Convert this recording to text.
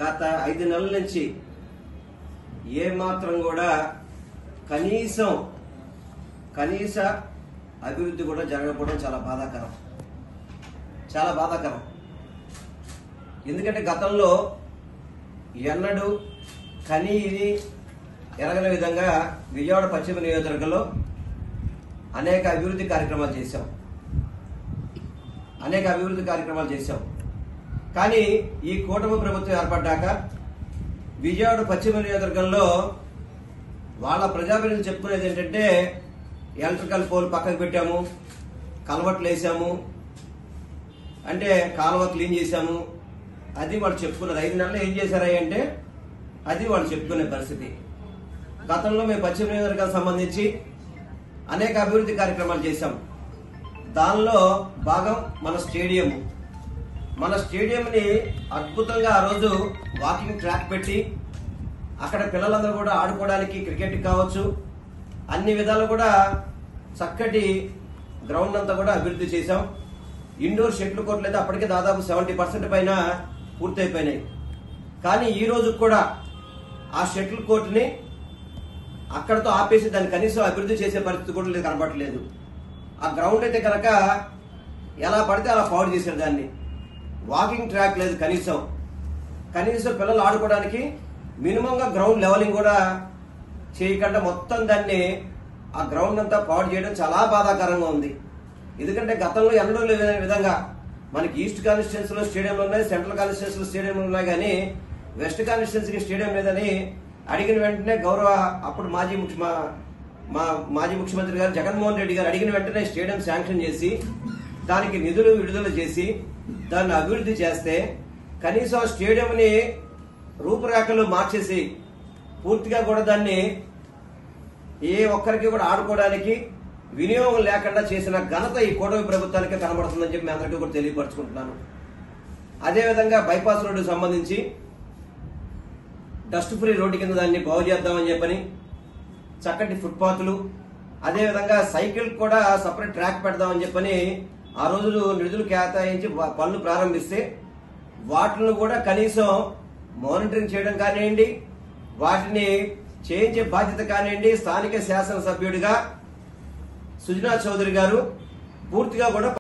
గత 5 నెలల నుంచి ఏ మాత్రం కూడా కనీస అభివృద్ధి కూడా జరగకపోవడం చాలా బాధాకరం. ఎందుకంటే గతంలో ఎన్నడూ కనీని ఎరగని విధంగా విజయవాడ పశ్చిమ నియోజకవర్గంలో అనేక అభివృద్ధి కార్యక్రమాలు చేశాం. కానీ ఈ కూటమి ప్రభుత్వం ఏర్పడ్డాక విజయవాడ పశ్చిమ నియోజకవర్గంలో వాళ్ళ ప్రజాప్రతినిధులు చెప్పుకునేది ఏంటంటే ఎలక్ట్రికల్ పోల్ పక్కకు పెట్టాము, కలవట్లు వేసాము, అంటే కాలువ క్లీన్ చేశాము. అది వాళ్ళు చెప్పుకున్నది. 5 నెలలు ఏం చేశారా అంటే అది వాళ్ళు చెప్పుకునే పరిస్థితి. గతంలో మేము పశ్చిమ నియోజకవర్గానికి సంబంధించి అనేక అభివృద్ధి కార్యక్రమాలు చేశాం. దానిలో భాగం మన స్టేడియంని అద్భుతంగా ఆ రోజు వాకింగ్ ట్రాక్ పెట్టి అక్కడ పిల్లలందరూ కూడా ఆడుకోవడానికి క్రికెట్ కావచ్చు అన్ని విధాలు కూడా చక్కటి గ్రౌండ్ అంతా కూడా అభివృద్ధి చేశాం. ఇండోర్ షటిల్ కోర్టులు అయితే అప్పటికే దాదాపు 70% పైన పూర్తయిపోయినాయి. కానీ ఈ రోజు కూడా ఆ షటిల్ కోర్టుని అక్కడతో ఆపేసి దాన్ని కనీసం అభివృద్ధి చేసే పరిస్థితి కూడా కనబడట్లేదు. ఆ గ్రౌండ్ అయితే కనుక ఎలా పడితే అలా పాడు చేశారు. దాన్ని వాకింగ్ ట్రాక్ లేదు, కనీసం పిల్లలు ఆడుకోవడానికి మినిమంగా గ్రౌండ్ లెవెలింగ్ కూడా చేయకుండా మొత్తం దాన్ని ఆ గ్రౌండ్ అంతా పాడు చేయడం చాలా బాధాకరంగా ఉంది. ఎందుకంటే గతంలో ఎన్నడూ లేని విధంగా మనకి ఈస్ట్ కాన్స్టిట్యున్సీలో స్టేడియంలు ఉన్నాయి, సెంట్రల్ కాన్స్టిట్యున్సీలో స్టేడియంలు ఉన్నాయి, కానీ వెస్ట్ కాన్స్టిట్యున్సీకి స్టేడియం లేదని అడిగిన వెంటనే అప్పుడు మాజీ ముఖ్యమంత్రి గారు జగన్మోహన్ రెడ్డి గారు అడిగిన వెంటనే స్టేడియం శాంక్షన్ చేసి దానికి నిధులు విడుదల చేసి దాన్ని అభివృద్ధి చేస్తే కనీసం స్టేడియంని రూపురేఖలు మార్చేసి పూర్తిగా కూడా దాన్ని ఏ ఒక్కరికి కూడా ఆడుకోవడానికి వినియోగం లేకుండా చేసిన ఘనత ఈ కూటమి ప్రభుత్వానికి కనబడుతుందని చెప్పి మీ అందరికీ కూడా తెలియపరచుకుంటున్నాను. అదేవిధంగా బైపాస్ రోడ్డుకు సంబంధించి డస్ట్ ఫ్రీ రోడ్డు కింద దాన్ని బాగు చేద్దామని చెప్పని చక్కటి ఫుట్పాత్లు, అదేవిధంగా సైకిల్ కూడా సపరేట్ ట్రాక్ పెడదామని చెప్పని ఆ రోజు నిధులు కేటాయించి పనులు ప్రారంభిస్తే వాటిని కూడా కనీసం మానిటరింగ్ చేయడం కానివ్వండి, వాటిని చేయించే బాధ్యత కానివ్వండి స్థానిక శాసనసభ్యుడిగా సుజనా చౌదరి గారు పూర్తిగా కూడా